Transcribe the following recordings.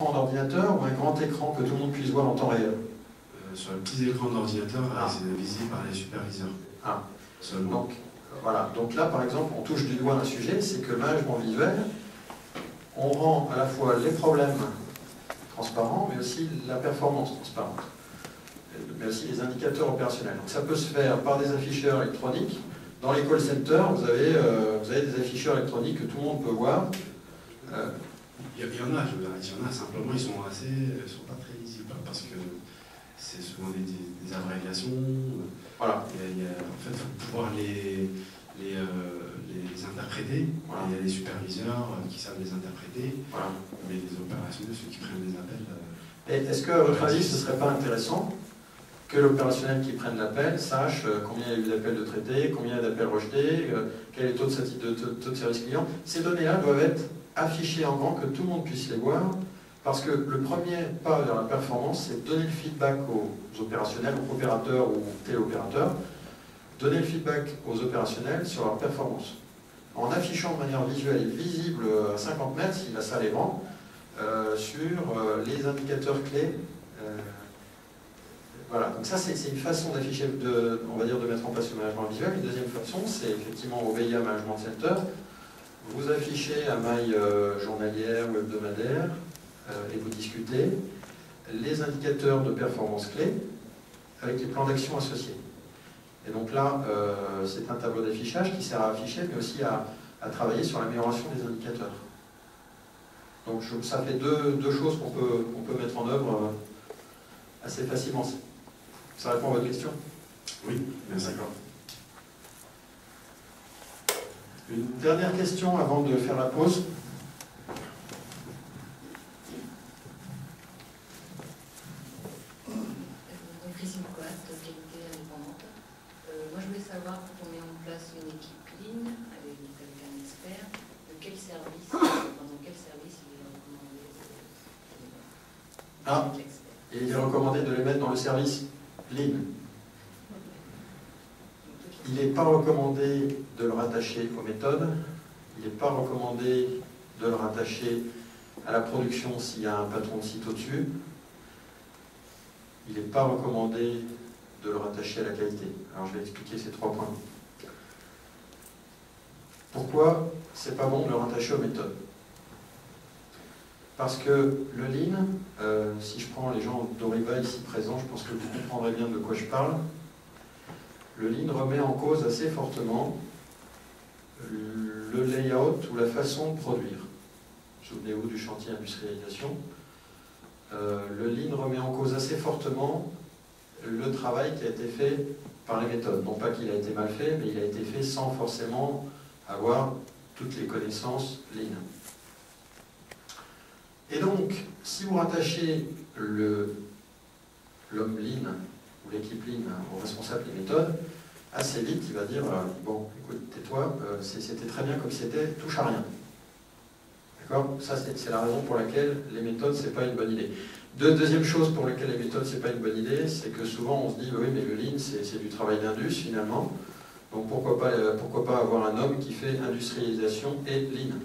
d'ordinateur ou un grand écran que tout le monde puisse voir en temps réel? Sur les petits écrans d'ordinateur, c'est visible par les superviseurs. Seulement. Donc, voilà. Donc là, par exemple, on touche du doigt un sujet, c'est que le management visuel, on rend à la fois les problèmes transparents, mais aussi la performance transparente, mais aussi les indicateurs opérationnels. Donc ça peut se faire par des afficheurs électroniques. Dans les call centers, vous avez des afficheurs électroniques que tout le monde peut voir. Il y en a, simplement ils sont pas très visibles parce que c'est souvent des abréviations. Voilà. En fait, il faut pouvoir les interpréter. Voilà. Il y a des superviseurs qui savent les interpréter, voilà. Mais les opérationnels, ceux qui prennent les appels. Et est-ce que, à votre avis, ce ne serait pas intéressant que l'opérationnel qui prenne l'appel sache combien il y a eu d'appels de traités, combien il y a d'appels rejetés, quel est le taux de service client? Ces données-là doivent être affichées en grand, que tout le monde puisse les voir, parce que le premier pas vers la performance, c'est de donner le feedback aux opérationnels, aux opérateurs ou aux téléopérateurs, donner le feedback aux opérationnels sur leur performance. En affichant de manière visuelle et visible à 50 mètres, si la salle est grande, sur les indicateurs clés. Voilà, donc ça c'est une façon d'afficher, on va dire, de mettre en place le management visuel. Une deuxième façon, c'est effectivement au VIA Management Center. Vous affichez à maille journalière ou hebdomadaire et vous discutez les indicateurs de performance clés avec les plans d'action associés. Et donc là, c'est un tableau d'affichage qui sert à afficher, mais aussi à travailler sur l'amélioration des indicateurs. Donc ça fait deux choses qu'on peut mettre en œuvre assez facilement. Ça répond à votre question? Oui, merci. D'accord. Une dernière question avant de faire la pause. Christine Coat, qualité indépendante. Moi, je voulais savoir, quand on met en place une équipe Lean avec un expert, de quel service, dans quel service il est recommandé il est recommandé de les mettre dans le service Lean. Il n'est pas recommandé de le rattacher aux méthodes. Il n'est pas recommandé de le rattacher à la production s'il y a un patron de site au-dessus. Il n'est pas recommandé de le rattacher à la qualité. Alors je vais expliquer ces 3 points. Pourquoi c'est pas bon de le rattacher aux méthodes? Parce que le Lean, si je prends les gens d'Oriba ici présents, je pense que vous comprendrez bien de quoi je parle. Le Lean remet en cause assez fortement le layout ou la façon de produire. Souvenez-vous du chantier industrialisation. Le Lean remet en cause assez fortement le travail qui a été fait par les méthodes. Non pas qu'il a été mal fait, mais il a été fait sans forcément avoir toutes les connaissances Lean. Et donc, si vous rattachez l'homme Lean ou l'équipe Lean au responsable des méthodes, assez vite il va dire bon, écoute, tais-toi, c'était très bien comme c'était, touche à rien. D'accord? Ça, c'est la raison pour laquelle les méthodes, c'est pas une bonne idée. Deuxième chose pour laquelle les méthodes, c'est pas une bonne idée, c'est que souvent on se dit oui, mais le Lean, c'est du travail d'indus finalement. Donc pourquoi pas avoir un homme qui fait industrialisation et Lean?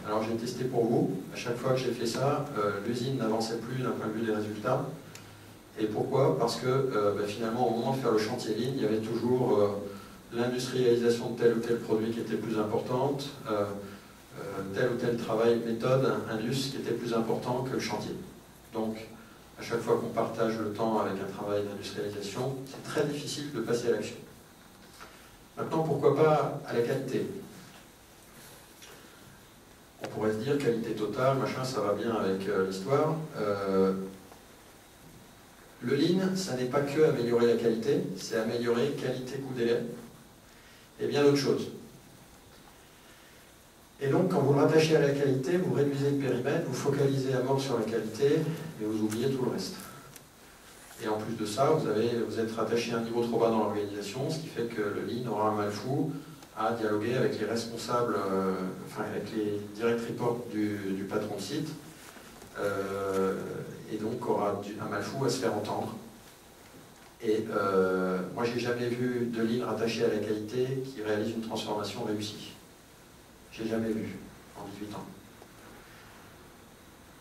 Alors j'ai testé pour vous, à chaque fois que j'ai fait ça, l'usine n'avançait plus d'un point de vue des résultats. Et pourquoi? Parce que finalement, au moment de faire le chantier Lean, il y avait toujours l'industrialisation de tel ou tel produit qui était plus importante, tel ou tel travail, méthode, indus qui était plus important que le chantier. Donc, à chaque fois qu'on partage le temps avec un travail d'industrialisation, c'est très difficile de passer à l'action. Maintenant, pourquoi pas à la qualité? On pourrait se dire qualité totale, machin, ça va bien avec l'histoire. Le Lean, ça n'est pas que améliorer la qualité, c'est améliorer qualité, coût, délai, et bien d'autres choses. Et donc, quand vous le rattachez à la qualité, vous réduisez le périmètre, vous focalisez à mort sur la qualité, et vous oubliez tout le reste. Et en plus de ça, vous êtes rattaché à un niveau trop bas dans l'organisation, ce qui fait que le Lean aura un mal fou à dialoguer avec les responsables, avec les direct reports du patron de site, et donc aura un mal fou à se faire entendre. Et moi, j'ai jamais vu de Lean rattaché à la qualité qui réalise une transformation réussie. J'ai jamais vu en 18 ans.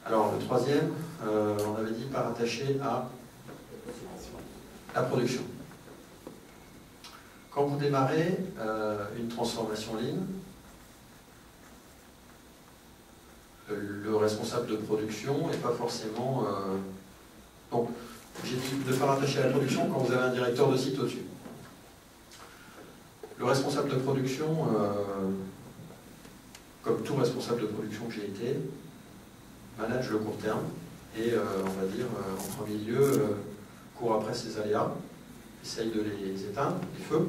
Alors le troisième, on avait dit pas rattaché à la production. Quand vous démarrez une transformation lean, le responsable de production n'est pas forcément... Donc, j'ai dit de ne pas rattacher à la production quand vous avez un directeur de site au-dessus. Le responsable de production, comme tout responsable de production que j'ai été, manage le court terme et, on va dire, en premier lieu, court après ses aléas, essaye de les éteindre, les feux,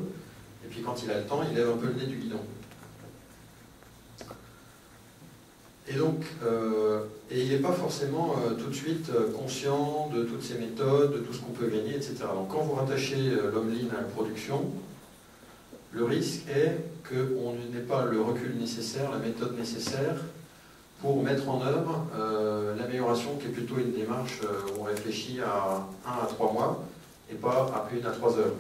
et puis quand il a le temps, il lève un peu le nez du guidon. Et donc, et il n'est pas forcément tout de suite conscient de toutes ces méthodes, de tout ce qu'on peut gagner, etc. Donc quand vous rattachez l'homme lean à la production, le risque est qu'on n'ait pas le recul nécessaire, la méthode nécessaire pour mettre en œuvre l'amélioration qui est plutôt une démarche où on réfléchit à 1 à 3 mois et pas à 1 à 3 heures.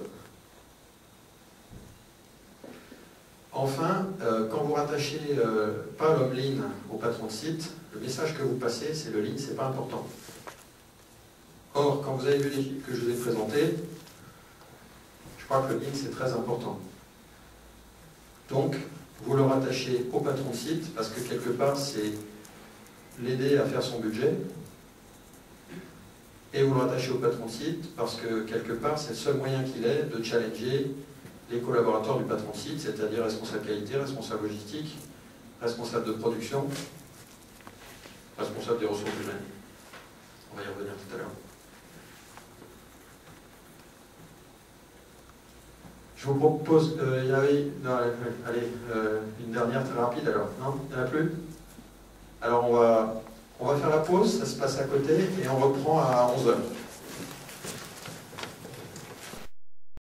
Enfin, quand vous rattachez pas l'homme lean au patron de site, le message que vous passez, c'est le lean, c'est pas important. Or, quand vous avez vu l'équipe que je vous ai présentée, je crois que le lean, c'est très important. Donc, vous le rattachez au patron de site, parce que quelque part, c'est l'aider à faire son budget, et vous le rattachez au patron de site, parce que quelque part, c'est le seul moyen qu'il ait de challenger les collaborateurs du patron de site, c'est-à-dire responsable qualité, responsable logistique, responsable de production, responsable des ressources humaines. On va y revenir tout à l'heure. Je vous propose, il y avait, non, allez, une dernière très rapide alors, non? Il n'y en a plus? Alors on va faire la pause, ça se passe à côté, et on reprend à 11 h.